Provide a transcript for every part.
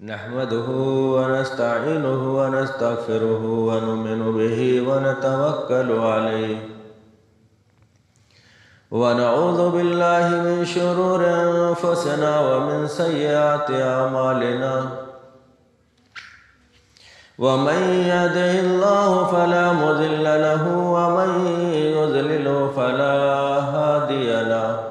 نحمده ونستعينه ونستغفره ونؤمن به ونتوكل عليه ونعوذ بالله من شرور أنفسنا ومن سيئات أعمالنا ومن يهده الله فلا مضل له ومن يضلل فلا هادي له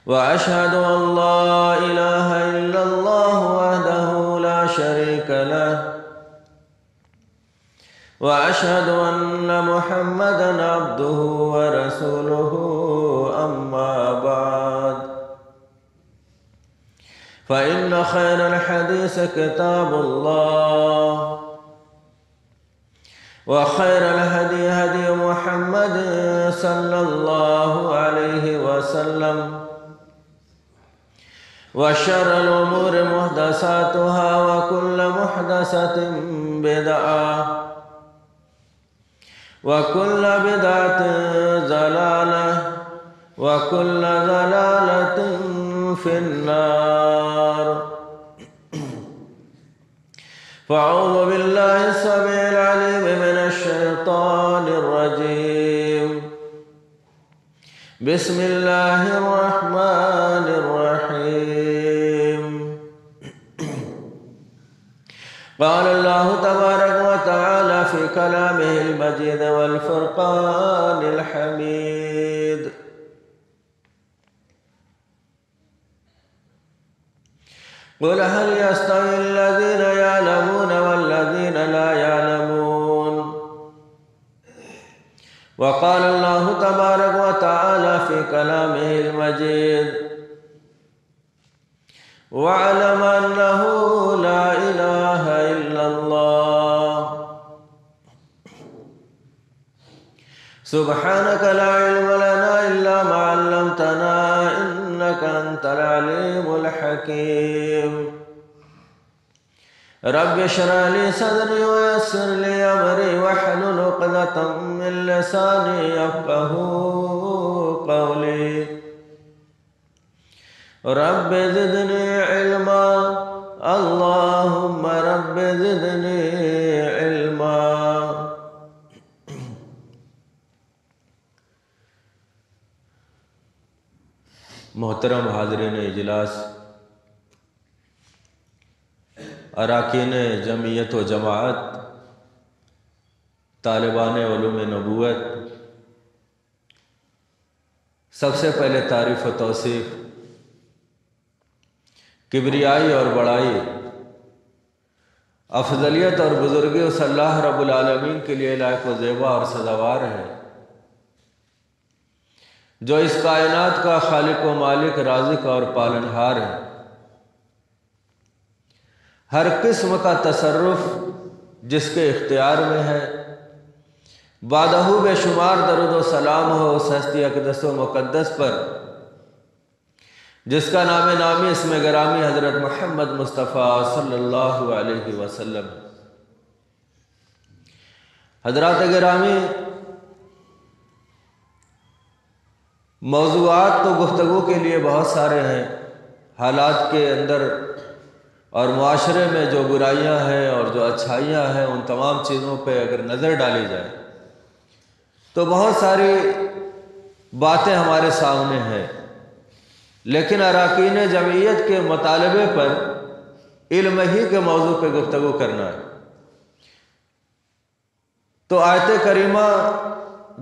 وأشهد أن لا إله إلا الله وحده لا شريك له وأشهد أن محمدًا عبده ورسوله أما بعد فإن خير الحديث كتاب الله وخير الهدي هدي محمد صلى الله عليه وسلم وشر الأمور محدثاتها وكل محدثة بدعة وكل بدعة ضلالة وكل ضلالة في النار فأعوذ بالله السميع العليم من الشيطان الرجيم بسم الله الرحمن الرحيم قال الله تبارك وتعالى في كلامه المجيد والفرقان الحميد قل هل يستوي الذين يعلمون والذين لا يعلمون وقال الله تبارك وتعالى في كلامه المجيد واعلم أنه لا إله إلا الله سبحانك لا علم لنا إلا ما علمتنا إنك أنت العليم الحكيم رب اشرح لي صدري ويسر لي أمري واحلل عقدة من لساني يفقهوا قولي رب زدني علما اللهم رب زدني علما محترم حاضرین اجلاس، اراکین جمعیت و جماعت، طالبان علوم نبوت، سب سے پہلے تعریف و توصیف، کبریائی اور بڑائی، افضلیت اور بزرگی اس اللہ رب العالمین کے لیے لائق و زیبا اور سزاوار ہے جو اس کائنات کا خالق و مالک، رازق اور پالنہار ہے۔ ہر قسم کا تصرف جس کے اختیار میں ہے، بعدہ بے شمار درود و سلام ہو اس ہستی اقدس و مقدس پر جس کا نام نامی اسم گرامی حضرت محمد مصطفیٰ صلی اللہ علیہ وسلم۔ حضرات گرامی، موضوعات تو گفتگو کے لیے بہت سارے ہیں۔ حالات کے اندر اور معاشرے میں جو برائیاں ہیں اور جو اچھائیاں ہیں، ان تمام چیزوں پہ اگر نظر ڈالی جائے تو بہت ساری باتیں ہمارے سامنے ہیں، لیکن اراکین جمعیت کے مطالبے پر علم ہی کے موضوع پہ گفتگو کرنا ہے۔ تو آیت کریمہ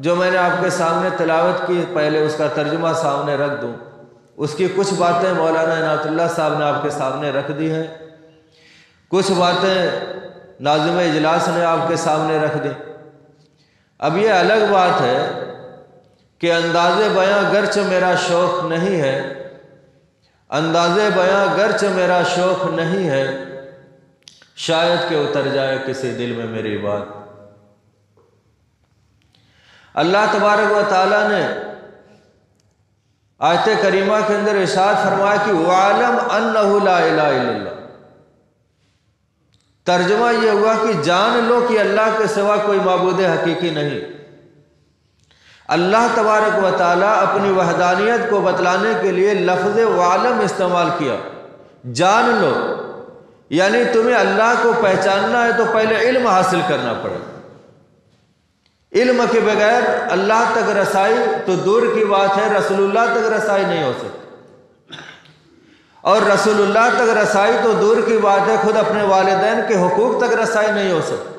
جو میں نے آپ کے سامنے تلاوت کی، پہلے اس کا ترجمہ سامنے رکھ دوں۔ اس کی کچھ باتیں مولانا عنایت اللہ صاحب نے آپ کے سامنے رکھ دی ہیں، کچھ باتیں ناظم اجلاس نے آپ کے سامنے رکھ دی۔ اب یہ الگ بات ہے کہ انداز بیاں گرچہ میرا شوق نہیں ہے، انداز بیاں گرچہ میرا شوق نہیں ہے، شاید کہ اتر جائے کسی دل میں میری بات۔ اللہ تبارک و تعالیٰ نے آیت کریمہ کے اندر ارشاد فرمایا کہ وَعَلَمْ أَنَّهُ لَا إِلَهَ إِلَّا اللَّهُ۔ ترجمہ یہ ہوا کہ جان لو کہ اللہ کے سوا کوئی معبود حقیقی نہیں۔ اللہ تبارک و تعالیٰ اپنی وحدانیت کو بتلانے کے لیے لفظ وعلم استعمال کیا جان لو، یعنی تمہیں اللہ کو پہچاننا ہے تو پہلے علم حاصل کرنا پڑے گا۔ علم کے بغیر اللہ تک رسائی تو دور کی بات ہے، رسول اللہ تک رسائی نہیں ہو سکتی، اور رسول اللہ تک رسائی تو دور کی بات ہے، خود اپنے والدین کے حقوق تک رسائی نہیں ہو سکتی،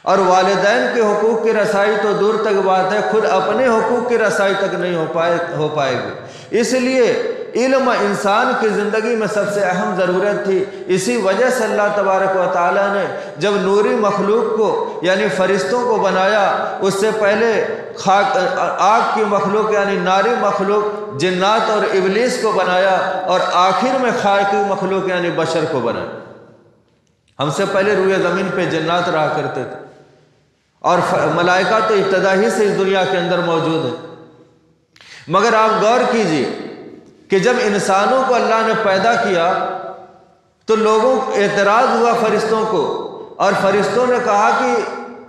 اور والدین کے حقوق کی رسائی تو دور تک بات ہے، خود اپنے حقوق کی رسائی تک نہیں ہو پائے گی۔ اس لیے علم انسان کی زندگی میں سب سے اہم ضرورت تھی۔ اسی وجہ سے اللہ تبارک و تعالیٰ نے جب نوری مخلوق کو یعنی فرشتوں کو بنایا، اس سے پہلے آگ کی مخلوق یعنی ناری مخلوق جنات اور ابلیس کو بنایا، اور آخر میں خاکی مخلوق یعنی بشر کو بنایا۔ ہم سے پہلے روئے زمین پہ جنات رہا کرتے تھے، اور ملائکہ تو ابتدا ہی سے اس دنیا کے اندر موجود ہے۔ مگر آپ غور کیجئے کہ جب انسانوں کو اللہ نے پیدا کیا تو لوگوں کو اعتراض ہوا فرشتوں کو، اور فرشتوں نے کہا کہ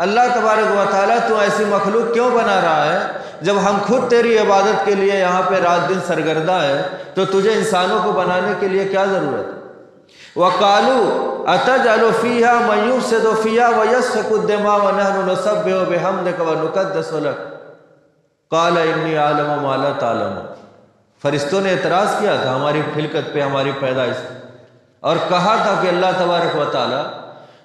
اللہ تبارک و تعالیٰ تو ایسی مخلوق کیوں بنا رہا ہے جب ہم خود تیری عبادت کے لیے یہاں پہ رات دن سرگردہ ہے، تو تجھے انسانوں کو بنانے کے لیے کیا ضرورت ہے؟ وَقَالُوا أَتَجْعَلُ فِيهَا مَن يُفْسِدُ فِيهَا وَيَسْفِكُ الدِّمَاءَ وَنَحْنُ نُسَبِّحُ بِحَمْدِكَ وَنُقَدِّسُ لَكَ قَالَ إِنِّي أَعْلَمُ مَا لَا تَعْلَمُونَ۔ فرشتوں نے اعتراض کیا تھا ہماری خلقت پہ، ہماری پیدائش پہ، اور کہا تھا کہ اللہ تبارک و تعالیٰ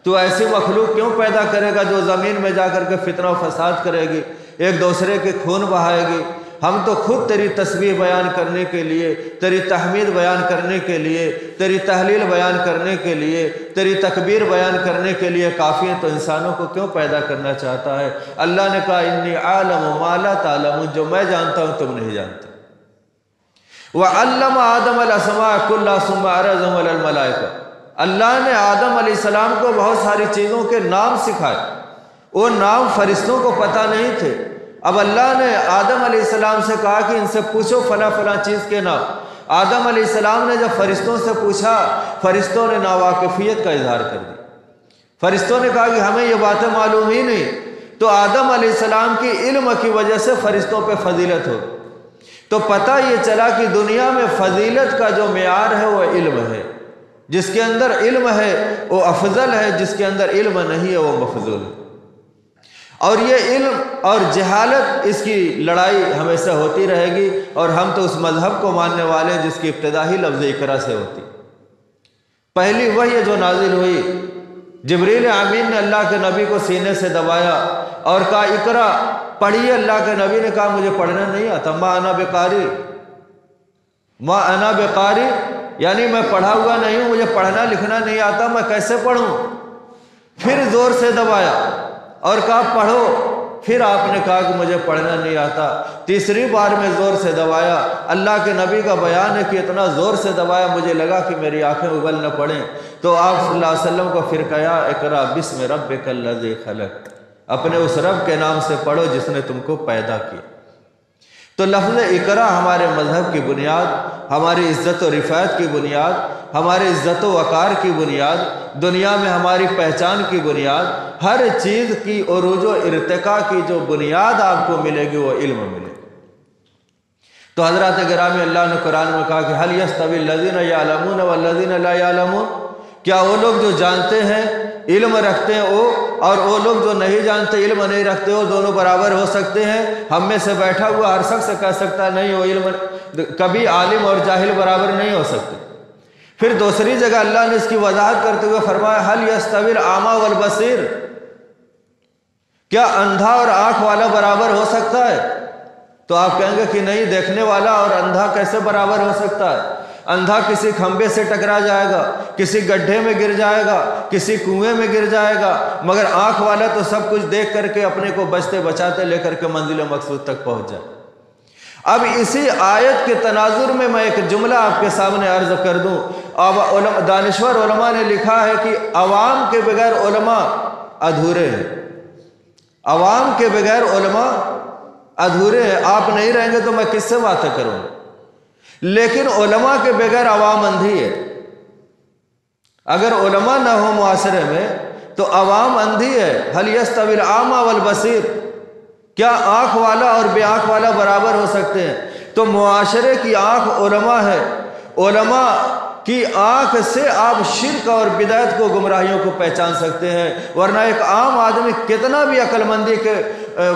تو ایسی مخلوق کیوں پیدا کرے گا جو زمین میں جا کر کے فتنہ و فساد کرے گی، ایک دوسرے کے خون بہائے گی؟ ہم تو خود تیری تسبیح بیان کرنے کے لیے، تیری تحمید بیان کرنے کے لیے، تیری تحلیل بیان کرنے کے لیے، تیری تکبیر بیان کرنے کے لیے کافی ہیں، تو انسانوں کو کیوں پیدا کرنا چاہتا ہے؟ اللہ نے کہا انی اعلم ما لا تعلمون، جو میں جانتا ہوں تم نہیں جانتے۔ وَعَلَّمَ آدَمَ الْأَسْمَاءَ كُلَّهَا ثُمَّ عَرَضَهُمْ عَلَى الْمَلَائِكَةِ، اللہ نے آدم علیہ السلام کو بہت ساری چیزوں کے نام سکھائے، وہ نام فرشتوں کو پتہ نہیں تھے۔ اب اللہ نے آدم علیہ السلام سے کہا کہ ان سے پوچھو فلاں فلاں چیز کے نام۔ آدم علیہ السلام نے جب فرشتوں سے پوچھا، فرشتوں نے ناواقفیت کا اظہار کر دیا۔ فرشتوں نے کہا کہ ہمیں یہ باتیں معلوم ہی نہیں۔ تو آدم علیہ السلام کی علم کی وجہ سے فرشتوں پہ فضیلت ہو، تو پتہ یہ چلا کہ دنیا میں فضیلت کا جو معیار ہے وہ علم ہے۔ جس کے اندر علم ہے وہ افضل ہے، جس کے اندر علم نہیں ہے وہ مفضول ہے۔ اور یہ علم اور جہالت، اس کی لڑائی ہمیشہ ہوتی رہے گی، اور ہم تو اس مذہب کو ماننے والے ہیں جس کی ابتدا ہی لفظ اقرا سے ہوتی۔ پہلی وحی جو نازل ہوئی، جبریل امین نے اللہ کے نبی کو سینے سے دبایا اور کہا اقرا پڑھیے۔ اللہ کے نبی نے کہا مجھے پڑھنا نہیں آتا، ما انا بقاری، یعنی میں پڑھا ہوا نہیں ہوں، مجھے پڑھنا لکھنا نہیں آتا، میں کیسے پڑھوں؟ پھر زور سے دبایا اور کہا پڑھو۔ پھر آپ نے کہا کہ مجھے پڑھنا نہیں آتا۔ تیسری بار میں زور سے دبایا۔ اللہ کے نبی کا بیان ہے کہ اتنا زور سے دبایا مجھے لگا کہ میری آنکھیں اگل نہ پڑیں، تو آپ صلی اللہ علیہ وسلم کو پھر کہا اقرا بسم ربک الذی خلق، اپنے اس رب کے نام سے پڑھو جس نے تم کو پیدا کیا۔ تو لفظ اقرا ہمارے مذہب کی بنیاد، ہماری عزت و رفعت کی بنیاد، ہمارے عزت و وقار کی بنیاد، دنیا میں ہماری پہچان کی بنیاد، ہر چیز کی عروج و ارتقاء کی جو بنیاد آپ کو ملے گی وہ علم ملے گی۔ تو حضرات گرامی، اللہ نے قرآن میں کہا کہ هل يستوي الذين يعلمون والذين لا يعلمون، کیا وہ لوگ جو جانتے ہیں علم رکھتے ہیں وہ، اور وہ لوگ جو نہیں جانتے علم نہیں رکھتے وہ دونوں برابر ہو سکتے ہیں؟ ہم میں سے بیٹھا ہوا ہر شخص کہہ سکتا نہیں وہ علم، کبھی عالم اور جاہل برابر نہیں ہو سکتے۔ پھر دوسری جگہ اللہ نے اس کی وضاحت کرتے ہوئے فرمایا هل يستوي الأعمى والبصير، کیا اندھا اور آنکھ والا برابر ہو سکتا ہے؟ تو آپ کہیں گے کہ نہیں، دیکھنے والا اور اندھا کیسے برابر ہو سکتا ہے؟ اندھا کسی کھمبے سے ٹکرا جائے گا، کسی گڈھے میں گر جائے گا، کسی کنویں میں گر جائے گا، مگر آنکھ والا تو سب کچھ دیکھ کر کے اپنے کو بچتے بچاتے لے کر کے منزل مقصود تک پہنچ جائے۔ اب اسی آیت کے تناظر میں ایک جملہ آپ کے سامنے عرض کر دوں۔ اب دانشور علماء نے لکھا ہے کہ عوام کے بغیر علماء ادھورے ہیں، عوام کے بغیر علماء ادھورے ہیں۔ آپ نہیں رہیں گے تو میں کس سے باتیں کروں؟ لیکن علماء کے بغیر عوام اندھی ہے۔ اگر علماء نہ ہو معاشرے میں تو عوام اندھی ہے۔ هل يستوي الأعمى والبصير، کیا آنکھ والا اور بے آنکھ والا برابر ہو سکتے ہیں؟ تو معاشرے کی آنکھ علماء ہے، علماء کی آنکھ سے آپ شرک اور بدعت کو، گمراہیوں کو پہچان سکتے ہیں، ورنہ ایک عام آدمی کتنا بھی عقل مندی کے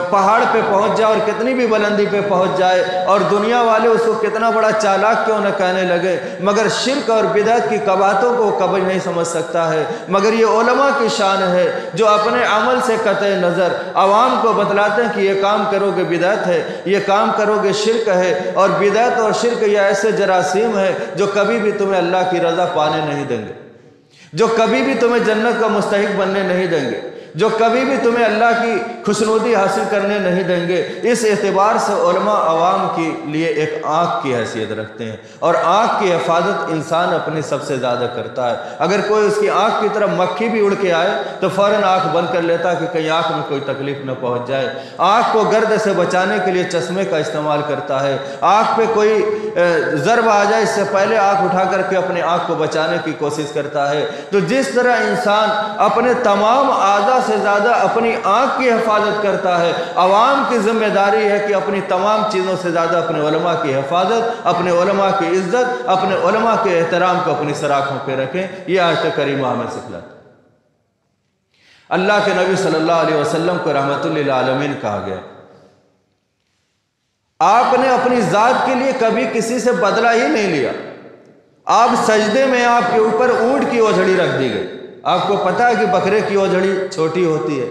پہاڑ پہ پہنچ جائے اور کتنی بھی بلندی پہ پہنچ جائے اور دنیا والے اس کو کتنا بڑا چالاک کیوں نہ کہنے لگے، مگر شرک اور بدعت کی قباحتوں کو کبھی نہیں سمجھ سکتا ہے۔ مگر یہ علماء کی شان ہے جو اپنے عمل سے قطع نظر عوام کو بتلاتے ہیں کہ یہ کام کرو گے بدعت ہے، یہ کام کرو گے شرک ہے، اور بدعت اور شرک یہ ایسے جراثیم ہے جو کبھی بھی تمہیں اللہ کی رضا پانے نہیں دیں گے، جو کبھی بھی تمہیں جنت کا مستحق بننے نہیں دیں گے، جو کبھی بھی تمہیں اللہ کی خوشنودی حاصل کرنے نہیں دیں گے۔ اس اعتبار سے علماء عوام کے لیے ایک آنکھ کی حیثیت رکھتے ہیں، اور آنکھ کی حفاظت انسان اپنی سب سے زیادہ کرتا ہے۔ اگر کوئی اس کی آنکھ کی طرف مکھی بھی اڑ کے آئے تو فوراً آنکھ بند کر لیتا کہ کہیں آنکھ میں کوئی تکلیف نہ پہنچ جائے۔ آنکھ کو گرد سے بچانے کے لیے چشمے کا استعمال کرتا ہے۔ آنکھ پہ کوئی ضرب آ جائے اس سے پہلے آنکھ اٹھا کر کے اپنے آنکھ کو بچانے کی کوشش کرتا ہے۔ تو جس طرح انسان اپنے تمام اعضاء سے زیادہ اپنی آنکھ کی حفاظت کرتا ہے، عوام کی ذمہ داری ہے کہ اپنی تمام چیزوں سے زیادہ اپنے علماء کی حفاظت، اپنے علماء کی عزت، اپنے علماء کے احترام کو اپنی سراخوں پہ رکھیں۔ یہ آیت کریمہ ہمیں سکھلاتا ہے۔ اللہ کے نبی صلی اللہ علیہ وسلم کو رحمت للعالمین کہا گیا، آپ نے اپنی ذات کے لیے کبھی کسی سے بدلہ ہی نہیں لیا۔ آپ سجدے میں آپ کے اوپر اونٹ کی اوجھڑی رکھ دی گئی۔ آپ کو پتا ہے کہ بکرے کی اوجھڑی چھوٹی ہوتی ہے،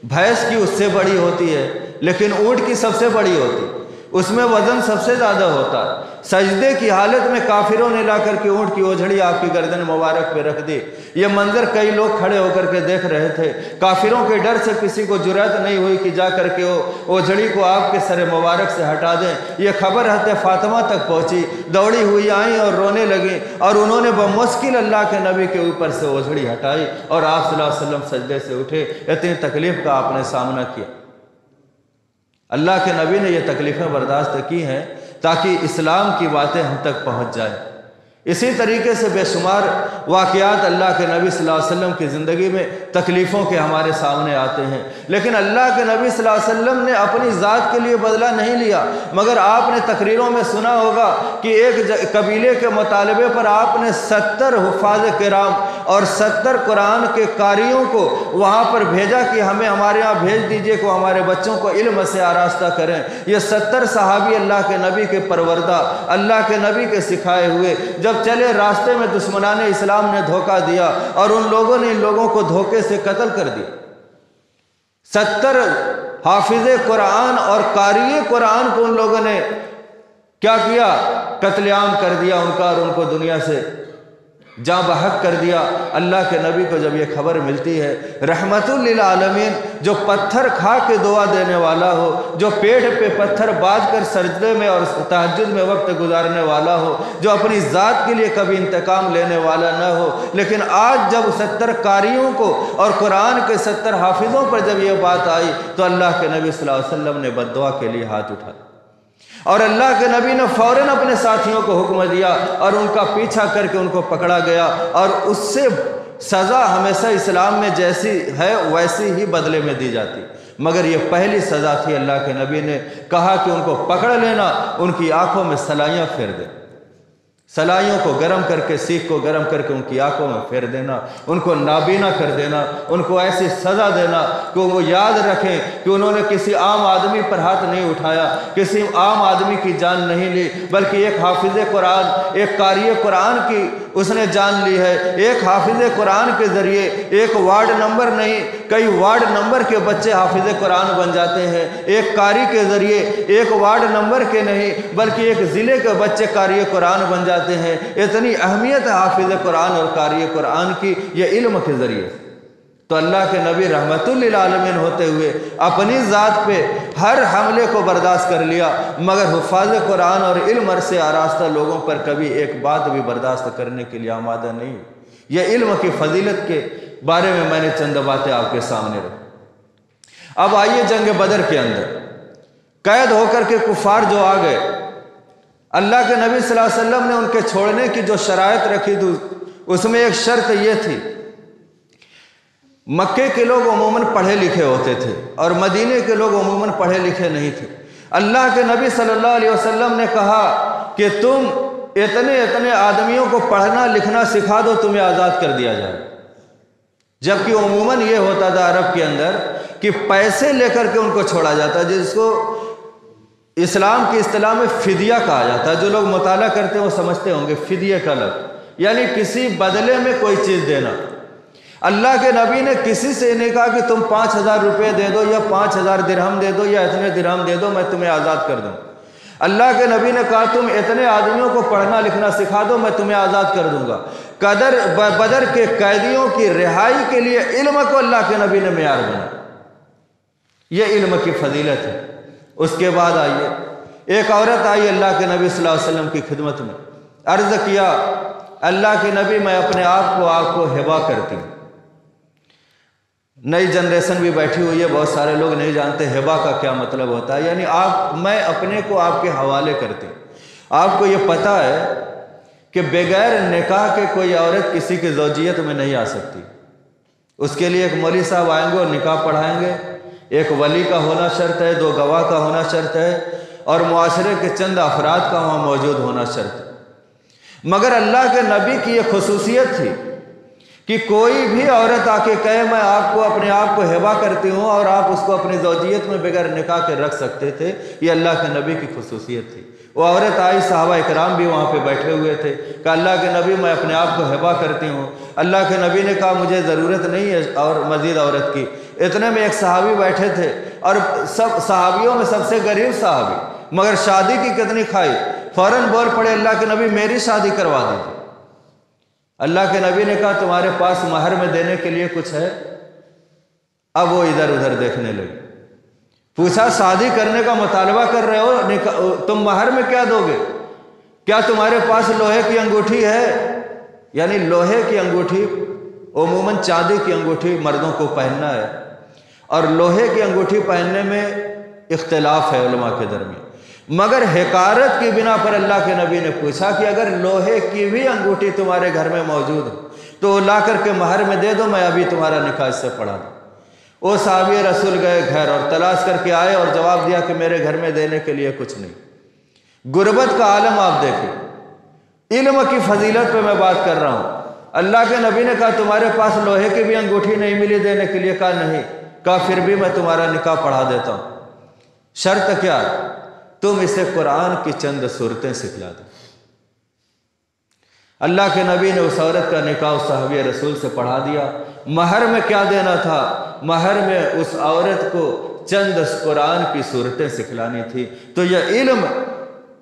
بھینس کی اس سے بڑی ہوتی ہے، لیکن اونٹ کی سب سے بڑی ہوتی ہے، اس میں وزن سب سے زیادہ ہوتا ہے۔ سجدے کی حالت میں کافروں نے لا کر کے اونٹ کی اوجھڑی آپ کی گردن مبارک پہ رکھ دی۔ یہ منظر کئی لوگ کھڑے ہو کر کے دیکھ رہے تھے۔ کافروں کے ڈر سے کسی کو جرأت نہیں ہوئی کہ جا کر کے وہ اوجھڑی کو آپ کے سر مبارک سے ہٹا دیں۔ یہ خبر حضرت فاطمہ تک پہنچی، دوڑی ہوئی آئیں اور رونے لگیں، اور انہوں نے بمشکل اللہ کے نبی کے اوپر سے اوجھڑی ہٹائی، اور آپ صلی اللہ علیہ وسلم سجدے سے اٹھے۔ اتنی تکلیف کا آپ نے سامنا کیا۔ اللہ کے نبی نے یہ تکلیفیں برداشت کی ہیں تاکہ اسلام کی باتیں ہم تک پہنچ جائیں۔ اسی طریقے سے بے شمار واقعات اللہ کے نبی صلی اللہ علیہ وسلم کی زندگی میں تکلیفوں کے ہمارے سامنے آتے ہیں، لیکن اللہ کے نبی صلی اللہ علیہ وسلم نے اپنی ذات کے لیے بدلہ نہیں لیا۔ مگر آپ نے تقریروں میں سنا ہوگا کہ ایک قبیلے کے مطالبے پر آپ نے 70 حفاظ کرام اور 70 قرآن کے قاریوں کو وہاں پر بھیجا کہ ہمیں ہمارے یہاں بھیج دیجئے کہ ہمارے بچوں کو علم سے آراستہ کریں۔ یہ 70 صحابی اللہ کے نبی کے پروردہ، اللہ کے نبی کے سکھائے ہوئے جب چلے راستے میں دشمنان اسلام نے دھوکہ دیا اور ان لوگوں نے ان لوگوں کو دھوکے سے قتل کر دیا۔ 70 حافظ قرآن اور قاری قرآن کو ان لوگوں نے کیا کیا؟ قتل عام کر دیا ان کا، اور ان کو دنیا سے جاں بحق کر دیا۔ اللہ کے نبی کو جب یہ خبر ملتی ہے، رحمت للعالمین جو پتھر کھا کے دعا دینے والا ہو، جو پیٹھ پہ پتھر باندھ کر سجدے میں اور تہجد میں وقت گزارنے والا ہو، جو اپنی ذات کے لیے کبھی انتقام لینے والا نہ ہو، لیکن آج جب 70 قاریوں کو اور قرآن کے 70 حافظوں پر جب یہ بات آئی تو اللہ کے نبی صلی اللہ علیہ وسلم نے بد دعا کے لیے ہاتھ اٹھایا، اور اللہ کے نبی نے فوراً اپنے ساتھیوں کو حکم دیا اور ان کا پیچھا کر کے ان کو پکڑا گیا، اور اس سے سزا ہمیشہ اسلام میں جیسی ہے ویسی ہی بدلے میں دی جاتی، مگر یہ پہلی سزا تھی۔ اللہ کے نبی نے کہا کہ ان کو پکڑ لینا، ان کی آنکھوں میں سلائیاں پھیر دیں، سلائیوں کو گرم کر کے، سیخ کو گرم کر کے ان کی آنکھوں میں پھیر دینا، ان کو نابینا کر دینا، ان کو ایسی سزا دینا کہ وہ یاد رکھیں کہ انہوں نے کسی عام آدمی پر ہاتھ نہیں اٹھایا، کسی عام آدمی کی جان نہیں لی، بلکہ ایک حافظ قرآن، ایک قاری قرآن کی اس نے جان لی ہے۔ ایک حافظ قرآن کے ذریعے ایک وارڈ نمبر نہیں، کئی وارڈ نمبر کے بچے حافظ قرآن بن جاتے ہیں۔ ایک قاری کے ذریعے ایک وارڈ نمبر کے نہیں بلکہ ایک ضلع کے بچے قاری قرآن بن جاتے ہیں۔ اتنی اہمیت ہے حافظ قرآن اور قاری قرآن کی، یہ علم کے ذریعے۔ تو اللہ کے نبی رحمت للعالمین ہوتے ہوئے اپنی ذات پہ ہر حملے کو برداشت کر لیا، مگر حفاظ قرآن اور علم سے آراستہ لوگوں پر کبھی ایک بات بھی برداشت کرنے کے لیے آمادہ نہیں۔ یہ علم کی فضیلت کے بارے میں میں نے چند باتیں آپ کے سامنے رکھی۔ اب آئیے جنگ بدر کے اندر قید ہو کر کے کفار جو آ گئے، اللہ کے نبی صلی اللہ علیہ وسلم نے ان کے چھوڑنے کی جو شرائط رکھی تھی اس میں ایک شرط یہ تھی، مکے کے لوگ عموماً پڑھے لکھے ہوتے تھے اور مدینے کے لوگ عموماً پڑھے لکھے نہیں تھے۔ اللہ کے نبی صلی اللہ علیہ وسلم نے کہا کہ تم اتنے آدمیوں کو پڑھنا لکھنا سکھا دو، تمہیں آزاد کر دیا جائے۔ جبکہ عموماً یہ ہوتا تھا عرب کے اندر کہ پیسے لے کر کے ان کو چھوڑا جاتا، جس کو اسلام کی اصطلاح میں فدیہ کہا جاتا ہے۔ جو لوگ مطالعہ کرتے ہیں وہ سمجھتے ہوں گے فدیہ کا لفظ، یعنی کسی بدلے میں کوئی چیز دینا۔ اللہ کے نبی نے کسی سے نہیں کہا کہ تم 5,000 روپے دے دو یا 5,000 درہم دے دو یا اتنے درہم دے دو میں تمہیں آزاد کر دوں۔ اللہ کے نبی نے کہا تم اتنے آدمیوں کو پڑھنا لکھنا سکھا دو، میں تمہیں آزاد کر دوں گا۔ بدر کے قیدیوں کی رہائی کے لیے علم کو اللہ کے نبی نے معیار بنا۔ یہ علم کی فضیلت ہے۔ اس کے بعد آئیے، ایک عورت آئی اللہ کے نبی صلی اللہ علیہ وسلم کی خدمت میں، عرض کیا اللہ کے نبی میں اپنے آپ کو ہبہ کرتی ہوں۔ نئی جنریشن بھی بیٹھی ہوئی ہے، بہت سارے لوگ نہیں جانتے ہبہ کا کیا مطلب ہوتا ہے، یعنی میں اپنے کو آپ کے حوالے کرتی ہوں۔ آپ کو یہ پتہ ہے کہ بغیر نکاح کے کوئی عورت کسی کی زوجیت میں نہیں آ سکتی۔ اس کے لیے ایک مولوی صاحب آئیں گے اور نکاح پڑھائیں گے، ایک ولی کا ہونا شرط ہے، 2 گواہ کا ہونا شرط ہے، اور معاشرے کے چند افراد کا وہاں موجود ہونا شرط ہے۔ مگر اللہ کے نبی کی یہ خصوصیت تھی کہ کوئی بھی عورت آ کے کہے میں اپنے آپ کو ہبہ کرتی ہوں، اور آپ اس کو اپنی زوجیت میں بغیر نکاح کے رکھ سکتے تھے۔ یہ اللہ کے نبی کی خصوصیت تھی۔ وہ عورت آئی، صحابہ اکرام بھی وہاں پہ بیٹھے ہوئے تھے، کہ اللہ کے نبی میں اپنے آپ کو ہبہ کرتی ہوں۔ اللہ کے نبی نے کہا مجھے ضرورت نہیں ہے اور مزید عورت کی۔ اتنے میں ایک صحابی بیٹھے تھے، اور سب صحابیوں میں سب سے غریب صحابی، مگر شادی کی کتنی کھائی، فوراً بول پڑے اللہ کے نبی میری شادی کروا دیجیے۔ اللہ کے نبی نے کہا تمہارے پاس مہر میں دینے کے لیے کچھ ہے؟ اب وہ ادھر ادھر دیکھنے لگے۔ پوچھا شادی کرنے کا مطالبہ کر رہے ہو، تم مہر میں کیا دو گے؟ کیا تمہارے پاس لوہے کی انگوٹھی ہے؟ یعنی لوہے کی انگوٹھی، عموماً چاندی کی انگوٹھی مردوں کو پہننا ہے، اور لوہے کی انگوٹھی پہننے میں اختلاف ہے علماء کے درمیان۔ مگر حقارت کی بنا پر اللہ کے نبی نے پوچھا کہ اگر لوہے کی بھی انگوٹھی تمہارے گھر میں موجود ہو تو لا کر کے مہر میں دے دو، میں ابھی تمہارا نکاح اس سے پڑھا دوں۔ وہ صحابی رسول گئے گھر اور تلاش کر کے آئے اور جواب دیا کہ میرے گھر میں دینے کے لیے کچھ نہیں۔ غربت کا عالم آپ دیکھیں، علم کی فضیلت پہ میں بات کر رہا ہوں۔ اللہ کے نبی نے کہا تمہارے پاس لوہے کی بھی انگوٹھی نہیں ملی دینے کے لیے؟ کہا نہیں۔ کہا پھر بھی میں تمہارا نکاح پڑھا دیتا ہوں۔ شرط کیا؟ تم اسے قرآن کی چند صورتیں سکھلا دو۔ اللہ کے نبی نے اس عورت کا نکاح اس صحابی رسول سے پڑھا دیا۔ مہر میں کیا دینا تھا؟ مہر میں اس عورت کو چند قرآن کی صورتیں سکھلانی تھی۔ تو یہ علم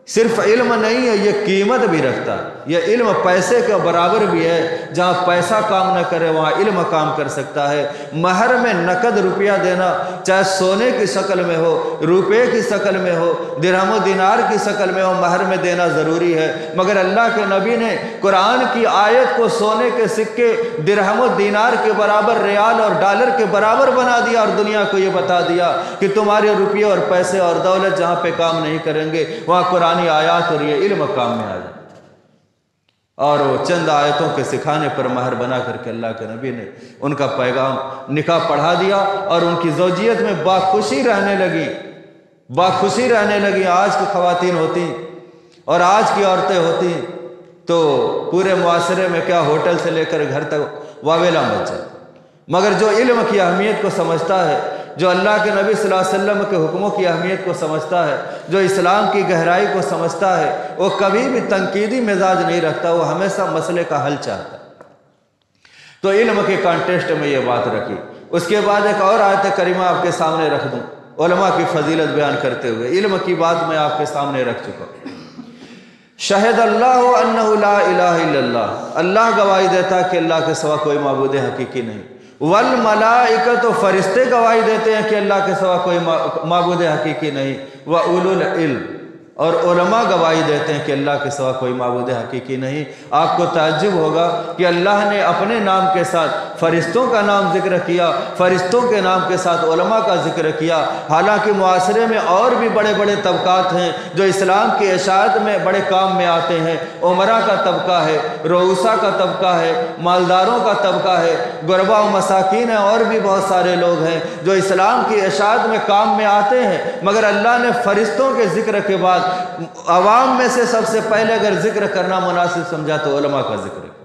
صرف علم نہیں ہے، یہ قیمت بھی رکھتا ہے۔ یہ علم پیسے کے برابر بھی ہے، جہاں پیسہ کام نہ کرے وہاں علم کام کر سکتا ہے۔ مہر میں نقد روپیہ دینا، چاہے سونے کی شکل میں ہو، روپے کی شکل میں ہو، درہم و دینار کی شکل میں ہو، مہر میں دینا ضروری ہے۔ مگر اللہ کے نبی نے قرآن کی آیت کو سونے کے سکے درہم و دینار کے برابر، ریال اور ڈالر کے برابر بنا دیا، اور دنیا کو یہ بتا دیا کہ تمہارے روپیے اور پیسے اور دولت جہاں پہ کام نہیں کریں گے وہاں قرآن آیات اور یہ علم کام میں آ جائے۔ اور وہ چند آیتوں کے سکھانے پر مہر بنا کر کے اللہ کے نبی نے ان کا پیغام نکاح پڑھا دیا، اور ان کی زوجیت میں باخوشی رہنے لگی، باخوشی رہنے لگی۔ آج کی خواتین ہوتی اور آج کی عورتیں ہوتی تو پورے معاشرے میں کیا ہوٹل سے لے کر گھر تک واویلا مچ جائے۔ مگر جو علم کی اہمیت کو سمجھتا ہے، جو اللہ کے نبی صلی اللہ علیہ وسلم کے حکموں کی اہمیت کو سمجھتا ہے، جو اسلام کی گہرائی کو سمجھتا ہے، وہ کبھی بھی تنقیدی مزاج نہیں رکھتا، وہ ہمیشہ مسئلے کا حل چاہتا ہے۔ تو علم کے کانٹیکسٹ میں یہ بات رکھی۔ اس کے بعد ایک اور آیت کریمہ آپ کے سامنے رکھ دوں، علماء کی فضیلت بیان کرتے ہوئے علم کی بات میں آپ کے سامنے رکھ چکا ہوں۔ شہد اللہ انہ لا الہ الا اللہ، اللہ گواہی دیتا کہ اللہ کے سوا کوئی معبود حقیقی نہیں۔ والملائکۃ، تو فرشتے گواہی دیتے ہیں کہ اللہ کے سوا کوئی معبود حقیقی نہیں۔ وَأُولُو الْعِلْمِ، اور علماء گواہی دیتے ہیں کہ اللہ کے سوا کوئی معبود حقیقی نہیں۔ آپ کو تعجب ہوگا کہ اللہ نے اپنے نام کے ساتھ فرشتوں کا نام ذکر کیا، فرشتوں کے نام کے ساتھ علماء کا ذکر کیا، حالانکہ معاشرے میں اور بھی بڑے بڑے طبقات ہیں جو اسلام کی اشاعت میں بڑے کام میں آتے ہیں۔ عمرہ کا طبقہ ہے، رؤسا کا طبقہ ہے، مالداروں کا طبقہ ہے، غربا و مساکین ہیں، اور بھی بہت سارے لوگ ہیں جو اسلام کی اشاعت میں کام میں آتے ہیں۔ مگر اللہ نے فرشتوں کے ذکر کے بعد عوام میں سے سب سے پہلے اگر ذکر کرنا مناسب سمجھا تو علماء کا ذکر ہے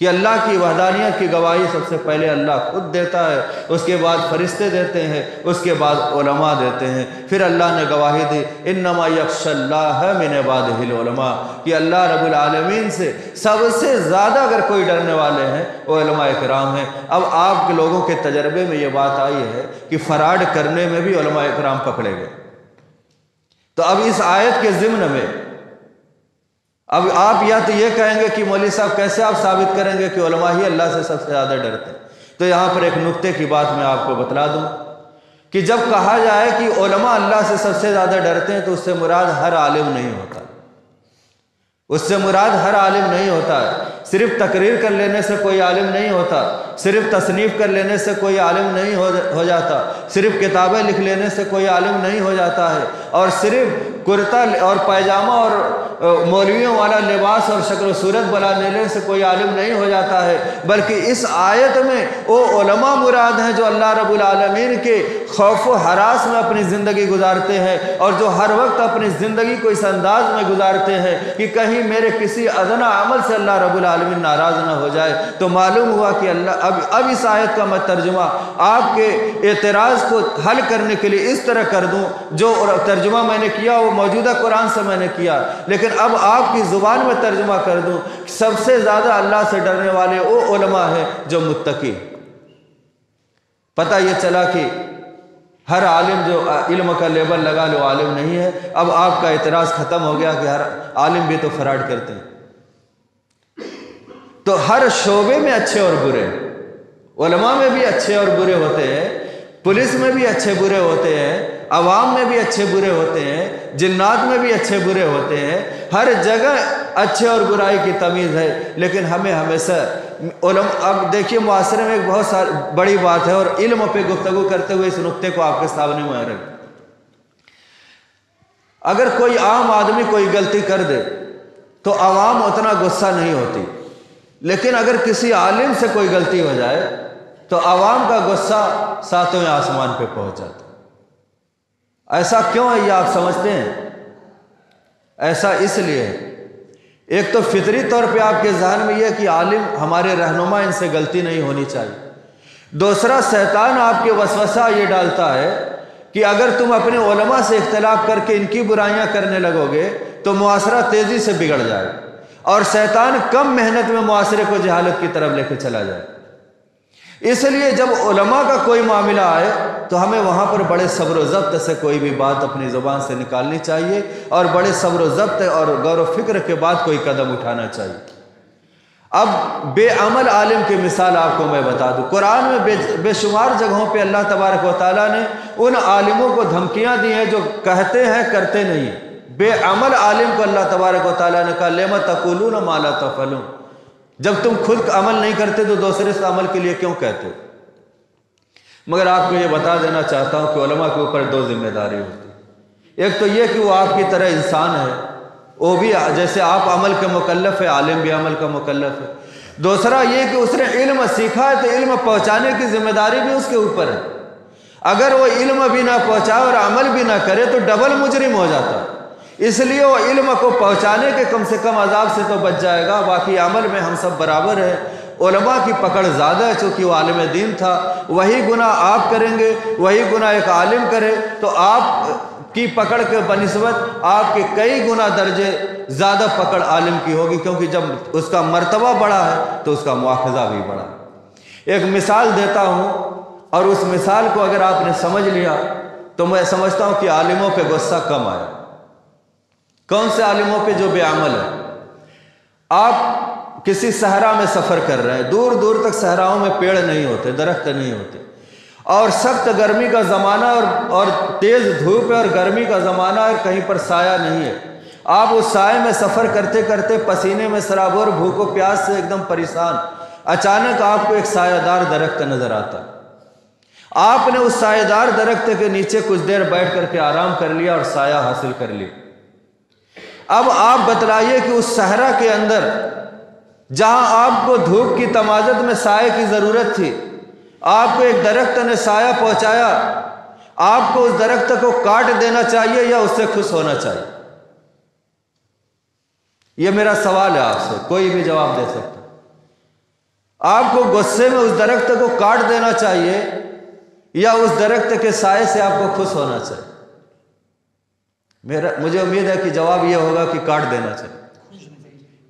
کہ اللہ کی وحدانیت کی گواہی سب سے پہلے اللہ خود دیتا ہے، اس کے بعد فرشتے دیتے ہیں، اس کے بعد علماء دیتے ہیں، پھر اللہ نے گواہی دی انما یخشی اللہ من عبادہ العلماء کہ اللہ رب العالمین سے سب سے زیادہ اگر کوئی ڈرنے والے ہیں وہ علماء کرام ہیں۔ اب آپ کے لوگوں کے تجربے میں یہ بات آئی ہے کہ فراڈ کرنے میں بھی علماء کرام پکڑے گئے، تو اب اس آیت کے ضمن میں اب آپ یا تو یہ کہیں گے کہ مولوی صاحب کیسے آپ ثابت کریں گے کہ علماء ہی اللہ سے سب سے زیادہ ڈرتے ہیں؟ تو یہاں پر ایک نکتے کی بات میں آپ کو بتلا دوں کہ جب کہا جائے کہ علماء اللہ سے سب سے زیادہ ڈرتے ہیں تو اس سے مراد ہر عالم نہیں ہوتا، اس سے مراد ہر عالم نہیں ہوتا ہے۔ صرف تقریر کر لینے سے کوئی عالم نہیں ہوتا، صرف تصنیف کر لینے سے کوئی عالم نہیں ہو جاتا، صرف کتابیں لکھ لینے سے کوئی عالم نہیں ہو جاتا ہے، اور صرف کرتا اور پائجامہ اور مولویوں والا لباس اور شکل و صورت بنا لینے سے کوئی عالم نہیں ہو جاتا ہے، بلکہ اس آیت میں وہ علماء مراد ہیں جو اللہ رب العالمین کے خوف و ہراس میں اپنی زندگی گزارتے ہیں، اور جو ہر وقت اپنی زندگی کو اس انداز میں گزارتے ہیں کہ کہیں میرے کسی ادنا عمل سے اللہ رب العالمین ناراض نہ ہو جائے۔ تو معلوم ہوا کہ اللہ اب اس آیت کا میں ترجمہ آپ کے اعتراض کو حل کرنے کے لیے اس طرح کر دوں، جو ترجمہ میں نے کیا وہ موجودہ قرآن سے میں نے کیا، لیکن اب آپ کی زبان میں ترجمہ کر دوں، سب سے زیادہ اللہ سے ڈرنے والے وہ علماء ہیں جو متقی۔ پتہ یہ چلا کہ ہر عالم جو علم کا لیبل لگا لو عالم نہیں ہے۔ اب آپ کا اعتراض ختم ہو گیا کہ ہر عالم بھی تو فراڈ کرتے ہیں۔ تو ہر شعبے میں اچھے اور برے، علماء میں بھی اچھے اور برے ہوتے ہیں، پولیس میں بھی اچھے برے ہوتے ہیں، عوام میں بھی اچھے برے ہوتے ہیں، جنات میں بھی اچھے برے ہوتے ہیں، ہر جگہ اچھے اور برائی کی تمیز ہے۔ لیکن ہمیں ہمیشہ اب دیکھیے معاشرے میں ایک بہت بڑی بات ہے، اور علم پہ گفتگو کرتے ہوئے اس نقطے کو آپ کے سامنے میں رکھ، اگر کوئی عام آدمی کوئی غلطی کر دے تو عوام اتنا غصہ نہیں ہوتی، لیکن اگر کسی عالم سے کوئی غلطی ہو جائے تو عوام کا غصہ ساتویں آسمان پہ پہنچ جاتا۔ ایسا کیوں ہے یہ آپ سمجھتے ہیں؟ ایسا اس لیے ہے، ایک تو فطری طور پہ آپ کے ذہن میں یہ کہ عالم ہمارے رہنما، ان سے غلطی نہیں ہونی چاہیے۔ دوسرا، شیطان آپ کے وسوسہ یہ ڈالتا ہے کہ اگر تم اپنے علماء سے اختلاف کر کے ان کی برائیاں کرنے لگو گے تو معاشرہ تیزی سے بگڑ جائے، اور شیطان کم محنت میں معاشرے کو جہالت کی طرف لے کے چلا جائے۔ اس لیے جب علماء کا کوئی معاملہ آئے تو ہمیں وہاں پر بڑے صبر و ضبط سے کوئی بھی بات اپنی زبان سے نکالنی چاہیے، اور بڑے صبر و ضبط اور غور و فکر کے بعد کوئی قدم اٹھانا چاہیے۔ اب بے عمل عالم کی مثال آپ کو میں بتا دوں، قرآن میں بے شمار جگہوں پہ اللہ تبارک و تعالیٰ نے ان عالموں کو دھمکیاں دی ہیں جو کہتے ہیں کرتے نہیں ہیں۔ بے عمل عالم کو اللہ تبارک و تعالیٰ نے کہا لِمَ تَقُولُونَ مَا لَا تَفْعَلُونَ، جب تم خود عمل نہیں کرتے تو دوسرے سے عمل کے لیے کیوں کہتے؟ مگر آپ کو یہ بتا دینا چاہتا ہوں کہ علماء کے اوپر دو ذمہ داری ہوتی ہے۔ ایک تو یہ کہ وہ آپ کی طرح انسان ہے، وہ بھی جیسے آپ عمل کے مکلف ہے، عالم بھی عمل کا مکلف ہے۔ دوسرا یہ کہ اس نے علم سیکھا ہے تو علم پہنچانے کی ذمہ داری بھی اس کے اوپر ہے۔ اگر وہ علم بھی نہ پہنچائے اور عمل بھی نہ کرے تو ڈبل مجرم ہو جاتا ہے۔ اس لیے وہ علم کو پہنچانے کے کم سے کم عذاب سے تو بچ جائے گا، باقی عمل میں ہم سب برابر ہیں۔ علماء کی پکڑ زیادہ ہے چونکہ وہ عالم دین تھا، وہی گناہ آپ کریں گے، وہی گناہ ایک عالم کرے تو آپ کی پکڑ کے بنسبت آپ کے کئی گنا درجے زیادہ پکڑ عالم کی ہوگی، کیونکہ جب اس کا مرتبہ بڑا ہے تو اس کا مواخذہ بھی بڑا ہے۔ ایک مثال دیتا ہوں، اور اس مثال کو اگر آپ نے سمجھ لیا تو میں سمجھتا ہوں کہ عالموں پہ غصہ کم آیا۔ کون سے عالموں پہ؟ جو بے عمل ہے۔ آپ کسی صحرا میں سفر کر رہے ہیں، دور دور تک صحراؤں میں پیڑ نہیں ہوتے، درخت نہیں ہوتے، اور سخت گرمی کا زمانہ اور تیز دھوپ ہے اور گرمی کا زمانہ ہے، کہیں پر سایہ نہیں ہے۔ آپ اس سائے میں سفر کرتے کرتے پسینے میں سرابور، بھوک و پیاس سے ایک دم پریشان، اچانک آپ کو ایک سایہ دار درخت نظر آتا۔ آپ نے اس سایہ دار درخت کے نیچے کچھ دیر بیٹھ کر کے آرام کر لیا اور سایہ حاصل کر لی۔ اب آپ بتلائیے کہ اس صحرا کے اندر جہاں آپ کو دھوپ کی تمازت میں سائے کی ضرورت تھی، آپ کو ایک درخت نے سایہ پہنچایا، آپ کو اس درخت کو کاٹ دینا چاہیے یا اس سے خوش ہونا چاہیے؟ یہ میرا سوال ہے آپ سے، کوئی بھی جواب دے سکتا۔ آپ کو غصے میں اس درخت کو کاٹ دینا چاہیے یا اس درخت کے سائے سے آپ کو خوش ہونا چاہیے؟ مجھے امید ہے کہ جواب یہ ہوگا کہ کاٹ دینا چاہیے،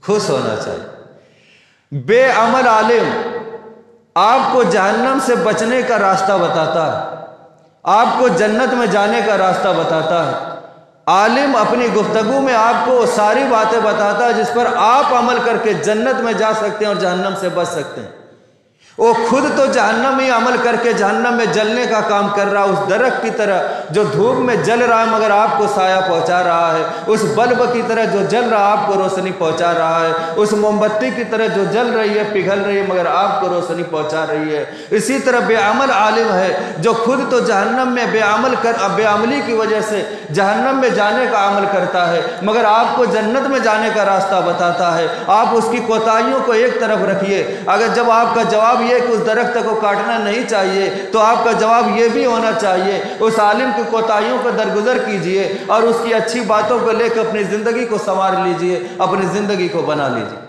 خوش ہونا چاہیے۔ بے عمل عالم آپ کو جہنم سے بچنے کا راستہ بتاتا ہے، آپ کو جنت میں جانے کا راستہ بتاتا ہے۔ عالم اپنی گفتگو میں آپ کو وہ ساری باتیں بتاتا ہے جس پر آپ عمل کر کے جنت میں جا سکتے ہیں اور جہنم سے بچ سکتے ہیں۔ وہ خود تو جہنم ہی عمل کر کے جہنم میں جلنے کا کام کر رہا، اس درخت کی طرح جو دھوپ میں جل رہا ہے مگر آپ کو سایہ پہنچا رہا ہے، اس بلب کی طرح جو جل رہا آپ کو روشنی پہنچا رہا ہے، اس موم بتی کی طرح جو جل رہی ہے پگھل رہی ہے مگر آپ کو روشنی پہنچا رہی ہے۔ اسی طرح بے عمل عالم ہے جو خود تو جہنم میں بے عملی کی وجہ سے جہنم میں جانے کا عمل کرتا ہے مگر آپ کو جنت میں جانے کا راستہ بتاتا ہے۔ آپ اس کی کوتاہیوں کو ایک طرف رکھیے۔ اگر جب آپ کا جواب یہ کہ اس درخت کو کاٹنا نہیں چاہیے تو آپ کا جواب یہ بھی ہونا چاہیے اس عالم کی کوتاہیوں کو درگزر کیجئے اور اس کی اچھی باتوں کو لے کر اپنی زندگی کو سنوار لیجئے، اپنی زندگی کو بنا لیجئے۔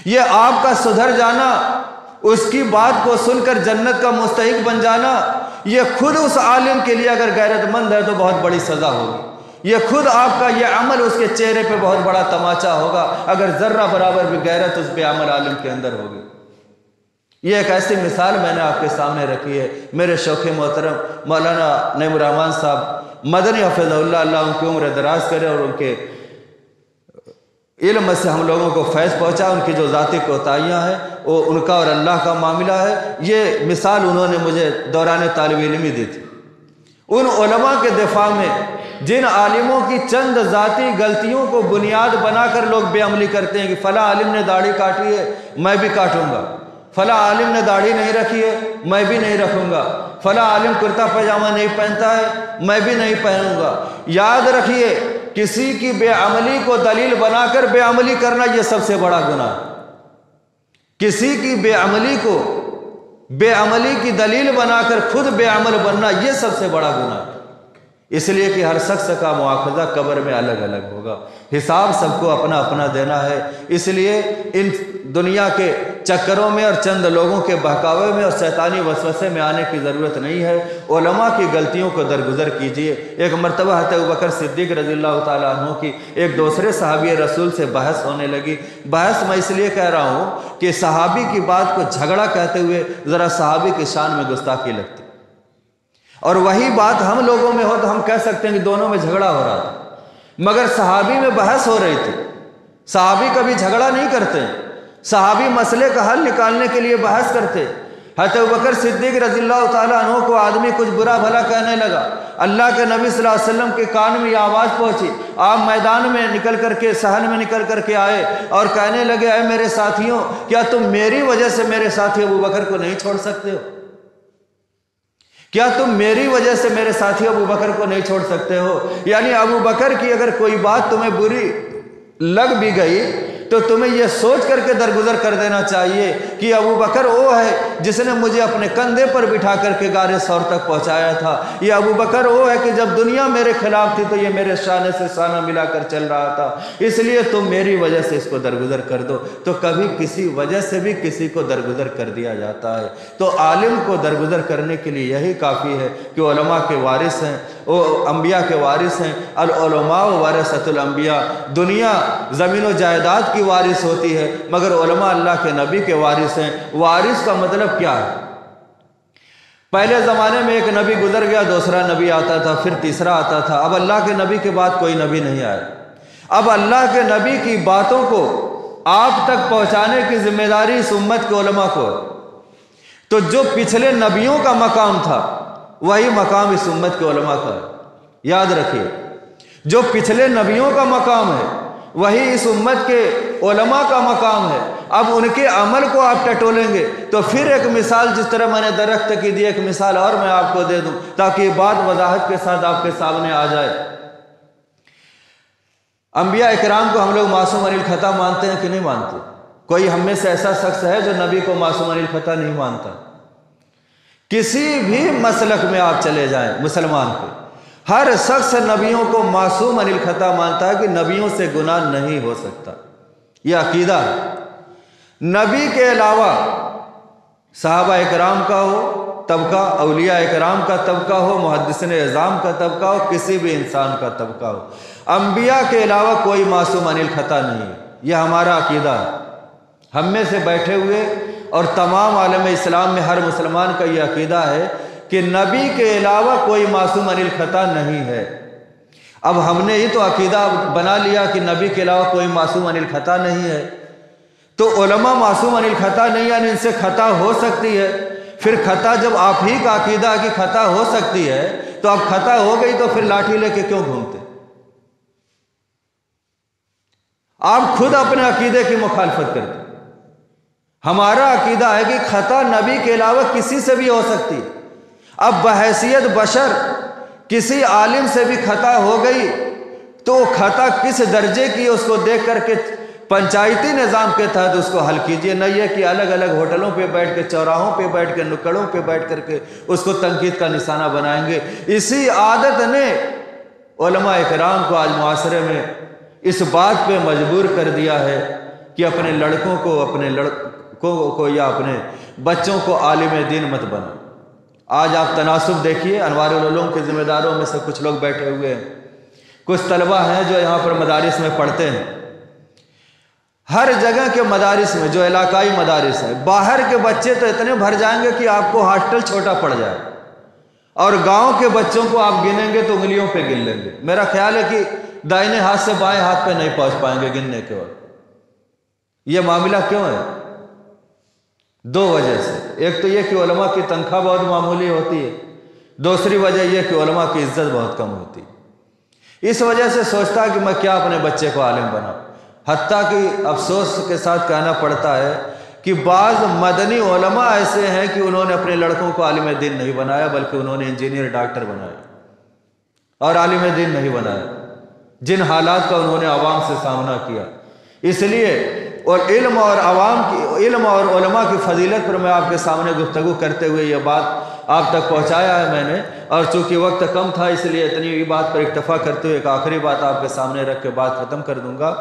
یہ آپ کا سدھر جانا، اس کی بات کو سن کر جنت کا مستحق بن جانا، یہ خود اس عالم کے لیے اگر غیرت مند ہے تو بہت بڑی سزا ہوگی۔ یہ خود آپ کا یہ عمل اس کے چہرے پہ بہت بڑا تماچا ہوگا اگر ذرہ برابر بھی غیرت اس بے عمل عالم کے اندر ہوگی۔ یہ ایک ایسی مثال میں نے آپ کے سامنے رکھی ہے۔ میرے شوخ محترم مولانا نعیم الرحمن صاحب مدنی حفظ اللہ ان کی عمر دراز کرے اور ان کے علم سے ہم لوگوں کو فیض پہنچا۔ ان کی جو ذاتی کوتاہیاں ہیں وہ ان کا اور اللہ کا معاملہ ہے۔ یہ مثال انہوں نے مجھے دوران طالب علمی دی تھی۔ ان علماء کے دفاع میں جن عالموں کی چند ذاتی غلطیوں کو بنیاد بنا کر لوگ بے عملی کرتے ہیں کہ فلاں عالم نے داڑھی کاٹی ہے میں بھی کاٹوں گا، فلاں عالم نے داڑھی نہیں رکھی ہے میں بھی نہیں رکھوں گا، فلاں عالم کرتا پاجامہ نہیں پہنتا ہے میں بھی نہیں پہنوں گا۔ یاد رکھیے کسی کی بے عملی کو دلیل بنا کر بے عملی کرنا یہ سب سے بڑا گناہ ہے۔ کسی کی بے عملی کو بے عملی کی دلیل بنا کر خود بے عمل بننا یہ سب سے بڑا گناہ ہے۔ اس لیے کہ ہر شخص کا مواخذہ قبر میں الگ الگ ہوگا، حساب سب کو اپنا اپنا دینا ہے۔ اس لیے ان دنیا کے چکروں میں اور چند لوگوں کے بہکاوے میں اور شیطانی وسوسے میں آنے کی ضرورت نہیں ہے۔ علماء کی غلطیوں کو درگزر کیجئے۔ ایک مرتبہ حضرت ابوبکر صدیق رضی اللہ تعالیٰ عنہ کی ایک دوسرے صحابی رسول سے بحث ہونے لگی۔ بحث میں اس لیے کہہ رہا ہوں کہ صحابی کی بات کو جھگڑا کہتے ہوئے ذرا صحابی کی شان میں گستاخی لگتی، اور وہی بات ہم لوگوں میں ہو تو ہم کہہ سکتے ہیں کہ دونوں میں جھگڑا ہو رہا تھا، مگر صحابی میں بحث ہو رہی تھی۔ صحابی کبھی جھگڑا نہیں کرتے، صحابی مسئلے کا حل نکالنے کے لیے بحث کرتے۔ حضرت ابوبکر صدیق رضی اللہ تعالیٰ عنہ کو آدمی کچھ برا بھلا کہنے لگا، اللہ کے نبی صلی اللہ علیہ وسلم کے کان میں یہ آواز پہنچی، آپ میدان میں نکل کر کے صحن میں نکل کر کے آئے اور کہنے لگے اے میرے ساتھیوں کیا تم میری وجہ سے میرے ساتھی ابوبکر کو نہیں چھوڑ سکتے ہو؟ کیا تم میری وجہ سے میرے ساتھی ابوبکر کو نہیں چھوڑ سکتے ہو؟ یعنی ابوبکر کی اگر کوئی بات تمہیں بری لگ بھی گئی تو تمہیں یہ سوچ کر کے درگزر کر دینا چاہیے کہ ابوبکر وہ ہے جس نے مجھے اپنے کندھے پر بٹھا کر کے غار ثور تک پہنچایا تھا، یہ ابوبکر وہ ہے کہ جب دنیا میرے خلاف تھی تو یہ میرے شانے سے شانہ ملا کر چل رہا تھا، اس لیے تم میری وجہ سے اس کو درگزر کر دو۔ تو کبھی کسی وجہ سے بھی کسی کو درگزر کر دیا جاتا ہے۔ تو عالم کو درگزر کرنے کے لیے یہی کافی ہے کہ علماء کے وارث ہیں، وہ انبیاء کے وارث ہیں، العلماء ورثۃ الانبیاء۔ دنیا زمین و جائیداد کی وارث ہوتی ہے مگر علماء اللہ کے نبی کے وارث ہیں۔ وارث کا مطلب کیا ہے؟ پہلے زمانے میں ایک نبی گزر گیا، دوسرا نبی آتا تھا، پھر تیسرا آتا تھا، اب اللہ کے نبی کے بعد کوئی نبی نہیں آیا۔ اب اللہ کے نبی کی باتوں کو آپ تک پہنچانے کی ذمہ داری اس امت کے علماء کو ہے۔ تو جو پچھلے نبیوں کا مقام تھا وہی مقام اس امت کے علماء کا ہے۔ یاد رکھیے جو پچھلے نبیوں کا مقام ہے وہی اس امت کے علماء کا مقام ہے۔ اب ان کے عمل کو آپ ٹٹولیں گے تو پھر ایک مثال جس طرح میں نے درخت کی دی، ایک مثال اور میں آپ کو دے دوں تاکہ یہ بات وضاحت کے ساتھ آپ کے سامنے آ جائے۔ انبیاء اکرام کو ہم لوگ معصوم عن الخطا مانتے ہیں کہ نہیں مانتے؟ کوئی ہم میں سے ایسا شخص ہے جو نبی کو معصوم عن الخطا نہیں مانتا؟ کسی بھی مسلک میں آپ چلے جائیں مسلمان کو، ہر شخص نبیوں کو معصوم عن الخطا مانتا ہے کہ نبیوں سے گناہ نہیں ہو سکتا، یہ عقیدہ ہے۔ نبی کے علاوہ صحابہ اکرام کا ہو طبقہ، اولیاء اکرام کا طبقہ ہو، محدثین اعظام کا طبقہ ہو، کسی بھی انسان کا طبقہ ہو، انبیاء کے علاوہ کوئی معصوم عن الخطا نہیں ہے، یہ ہمارا عقیدہ ہے۔ ہم میں سے بیٹھے ہوئے اور تمام عالم اسلام میں ہر مسلمان کا یہ عقیدہ ہے کہ نبی کے علاوہ کوئی معصوم عن الخطا نہیں ہے۔ اب ہم نے یہ تو عقیدہ بنا لیا کہ نبی کے علاوہ کوئی معصوم عن الخطا نہیں ہے، تو علماء معصوم عن الخطا نہیں، یعنی ان سے خطا ہو سکتی ہے۔ پھر خطا جب آپ ہی کا عقیدہ ہے کہ خطا ہو سکتی ہے، تو اب خطا ہو گئی تو پھر لاٹھی لے کے کیوں گھومتے؟ آپ خود اپنے عقیدے کی مخالفت کرتے۔ ہمارا عقیدہ ہے کہ خطا نبی کے علاوہ کسی سے بھی ہو سکتی ہے۔ اب بحیثیت بشر کسی عالم سے بھی خطا ہو گئی تو خطا کس درجے کی اس کو دیکھ کر کے پنچایتی نظام کے تحت اس کو حل کیجئے، نہ یہ کہ الگ الگ ہوٹلوں پہ بیٹھ کے، چوراہوں پہ بیٹھ کے، نکڑوں پہ بیٹھ کر کے اس کو تنقید کا نشانہ بنائیں گے۔ اسی عادت نے علماء اکرام کو آج معاشرے میں اس بات پہ مجبور کر دیا ہے کہ اپنے لڑکوں کو، اپنے لڑکوں کو یا اپنے بچوں کو عالم دین مت بنا۔ آج آپ تناسب دیکھیے، انوار العلوم کے ذمہ داروں میں سے کچھ لوگ بیٹھے ہوئے ہیں، کچھ طلبہ ہیں جو یہاں پر مدارس میں پڑھتے ہیں۔ ہر جگہ کے مدارس میں جو علاقائی مدارس ہیں، باہر کے بچے تو اتنے بھر جائیں گے کہ آپ کو ہاسٹل چھوٹا پڑ جائے، اور گاؤں کے بچوں کو آپ گنیں گے تو انگلیوں پہ گن لیں گے۔ میرا خیال ہے کہ دائیں ہاتھ سے بائیں ہاتھ پہ نہیں پہنچ پائیں گے گننے کے وقت۔ یہ معاملہ کیوں ہے؟ دو وجہ سے۔ ایک تو یہ کہ علماء کی تنخواہ بہت معمولی ہوتی ہے، دوسری وجہ یہ کہ علماء کی عزت بہت کم ہوتی ہے۔ اس وجہ سے سوچتا ہے کہ میں کیا اپنے بچے کو عالم بناؤں، حتیٰ کہ افسوس کے ساتھ کہنا پڑتا ہے کہ بعض مدنی علماء ایسے ہیں کہ انہوں نے اپنے لڑکوں کو عالم دین نہیں بنایا، بلکہ انہوں نے انجینئر ڈاکٹر بنایا اور عالم دین نہیں بنایا، جن حالات کا انہوں نے عوام سے سامنا کیا۔ اس لیے اور علم اور علماء کی فضیلت پر میں آپ کے سامنے گفتگو کرتے ہوئے یہ بات آپ تک پہنچایا ہے میں نے، اور چونکہ وقت کم تھا اس لیے اتنی بات پر اکتفا کرتے ہوئے ایک آخری بات آپ کے سامنے رکھ کے بات ختم کر دوں گا۔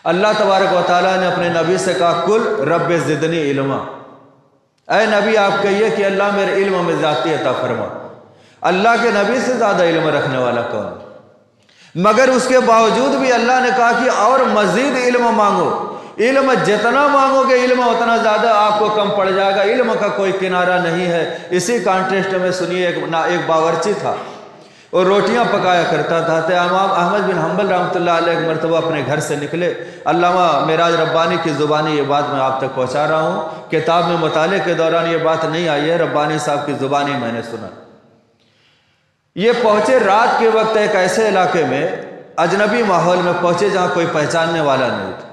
اللہ تبارک و تعالیٰ نے اپنے نبی سے کہا کل رب زدنی علما، اے نبی آپ کہیے کہ اللہ میرے علم میں زیادتی عطا فرما۔ اللہ کے نبی سے زیادہ علم رکھنے والا کون ہے؟ مگر اس کے باوجود بھی اللہ نے کہا کہ اور مزید علم مانگو، علم جتنا مانگو گے علم اتنا زیادہ آپ کو کم پڑ جائے گا، علم کا کوئی کنارہ نہیں ہے۔ اسی کانٹیکسٹ میں سنیے، ایک باورچی تھا اور روٹیاں پکایا کرتا تھا، تو امام احمد بن حنبل رحمۃ اللہ علیہ ایک مرتبہ اپنے گھر سے نکلے۔ علامہ معراج ربانی کی زبانی یہ بات میں آپ تک پہنچا رہا ہوں، کتاب میں مطالعے کے دوران یہ بات نہیں آئی ہے، ربانی صاحب کی زبانی میں نے سنا۔ یہ پہنچے رات کے وقت ایک ایسے علاقے میں، اجنبی ماحول میں پہنچے جہاں کوئی پہچاننے والا نہیں تھا۔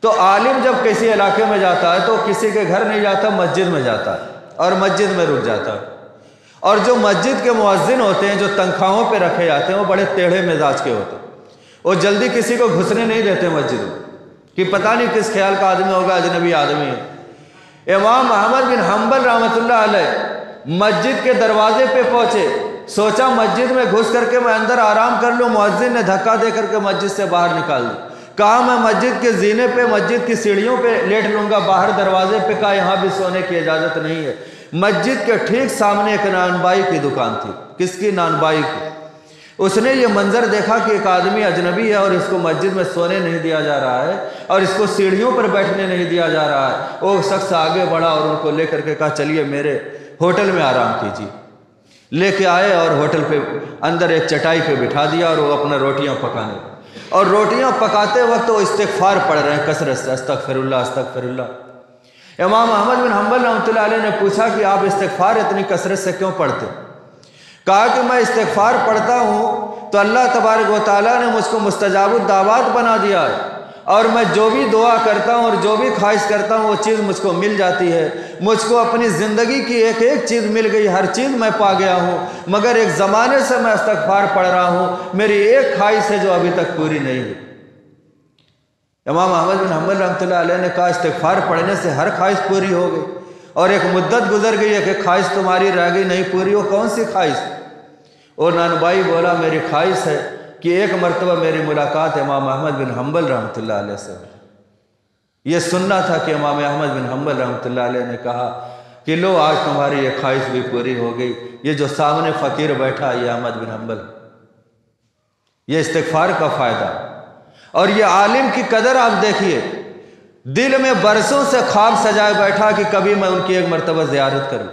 تو عالم جب کسی علاقے میں جاتا ہے تو کسی کے گھر نہیں جاتا، مسجد میں جاتا ہے اور مسجد میں رک جاتا ہے۔ اور جو مسجد کے مؤذن ہوتے ہیں، جو تنخواہوں پہ رکھے جاتے ہیں، وہ بڑے ٹیڑھے مزاج کے ہوتے ہیں، وہ جلدی کسی کو گھسنے نہیں دیتے مسجد میں کہ پتہ نہیں کس خیال کا آدمی ہوگا، اجنبی آدمی ہے۔ امام احمد بن حنبل رحمۃ اللہ علیہ مسجد کے دروازے پہ پہنچے، سوچا مسجد میں گھس کر کے میں اندر آرام کر لوں، مؤذن نے دھکا دے کر کے مسجد سے باہر نکال دی۔ کہا میں مسجد کے زینے پہ، مسجد کی سیڑھیوں پہ لیٹ لوں گا، باہر دروازے پہ، کہا یہاں بھی سونے کی اجازت نہیں ہے۔ مسجد کے ٹھیک سامنے ایک نانبائی کی دکان تھی۔ کس کی؟ نانبائی کی۔ اس نے یہ منظر دیکھا کہ ایک آدمی اجنبی ہے اور اس کو مسجد میں سونے نہیں دیا جا رہا ہے اور اس کو سیڑھیوں پر بیٹھنے نہیں دیا جا رہا ہے۔ وہ شخص آگے بڑھا اور ان کو لے کر کے کہا چلیے میرے ہوٹل میں آرام کیجیے۔ لے کے آئے اور ہوٹل پہ اندر ایک چٹائی پہ بٹھا دیا اور وہ اپنا روٹیاں پکانے، اور روٹیاں پکاتے وقت وہ استغفار پڑھ رہے ہیں کثرت سے، استغفر اللہ استغفر اللہ۔ امام احمد بن حنبل رحمۃ اللہ علیہ نے پوچھا کہ آپ استغفار اتنی کثرت سے کیوں پڑھتے؟ کہا کہ میں استغفار پڑھتا ہوں تو اللہ تبارک و تعالیٰ نے مجھ کو مستجاب الدعوات بنا دیا ہے، اور میں جو بھی دعا کرتا ہوں اور جو بھی خواہش کرتا ہوں وہ چیز مجھ کو مل جاتی ہے۔ مجھ کو اپنی زندگی کی ایک ایک چیز مل گئی، ہر چیز میں پا گیا ہوں، مگر ایک زمانے سے میں استغفار پڑھ رہا ہوں، میری ایک خواہش ہے جو ابھی تک پوری نہیں ہوئی۔ امام احمد بن حنبل رحمۃ اللہ علیہ نے کہا استغفار پڑھنے سے ہر خواہش پوری ہو گئی؟ اور ایک مدت گزر گئی ہے کہ خواہش تمہاری رہ گئی نہیں پوری، وہ کون سی خواہش؟ اور نانبائی بولا میری خواہش ہے کہ ایک مرتبہ میری ملاقات امام احمد بن حنبل رحمۃ اللہ علیہ سے ہو۔ یہ سننا تھا کہ امام احمد بن حنبل رحمۃ اللہ علیہ نے کہا کہ لو آج تمہاری یہ خواہش بھی پوری ہو گئی، یہ جو سامنے فقیر بیٹھا یہ احمد بن حنبل، یہ استغفار کا فائدہ۔ اور یہ عالم کی قدر آپ دیکھیے، دل میں برسوں سے خواب سجائے بیٹھا کہ کبھی میں ان کی ایک مرتبہ زیارت کروں۔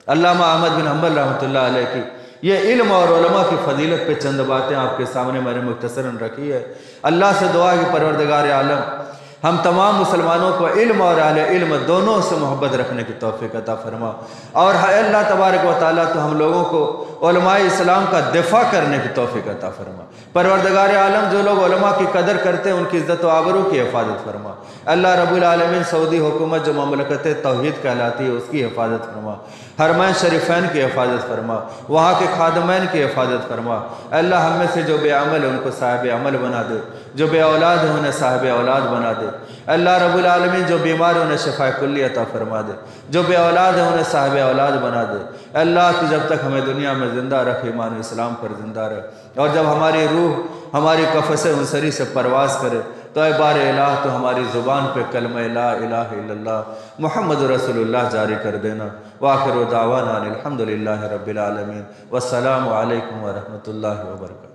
علامہ احمد بن حنبل رحمۃ اللہ علیہ کی یہ علم اور علماء کی فضیلت پہ چند باتیں آپ کے سامنے میں نے مختصراً رکھی ہے۔ اللہ سے دعا کہ پروردگار عالم ہم تمام مسلمانوں کو علم اور اہل علم دونوں سے محبت رکھنے کی توفیق عطا فرما، اور اللہ تبارک و تعالیٰ تو ہم لوگوں کو علماء اسلام کا دفاع کرنے کی توفیق عطا فرما۔ پروردگار عالم جو لوگ علماء کی قدر کرتے ہیں ان کی عزت و آبرو کی حفاظت فرما۔ اللہ رب العالمین سعودی حکومت جو مملکت توحید کہلاتی ہے اس کی حفاظت فرما، حرمین شریفین کی حفاظت فرما، وہاں کے خادمین کی حفاظت فرما۔ اللہ ہم میں سے جو بے عمل ہے ان کو صاحب عمل بنا دے، جو بے اولاد ہے انہیں صاحب اولاد بنا دے۔ اللہ رب العالمین جو بیمار ہے انہیں شفا کلی عطا فرما دے، جو بے اولاد ہے انہیں صاحب اولاد بنا دے۔ اللہ تو جب تک ہمیں دنیا میں زندہ رکھ ایمان و اسلام پر زندہ رہ، اور جب ہماری روح ہماری قفس انصری سے پرواز کرے تو اے بار الہ تو ہماری زبان پہ کلمہ لا الہ الا اللہ محمد رسول اللہ جاری کر دینا۔ وآخر دعوانا الحمدللہ رب العالمین، والسلام علیکم ورحمۃ اللہ وبرکاتہ۔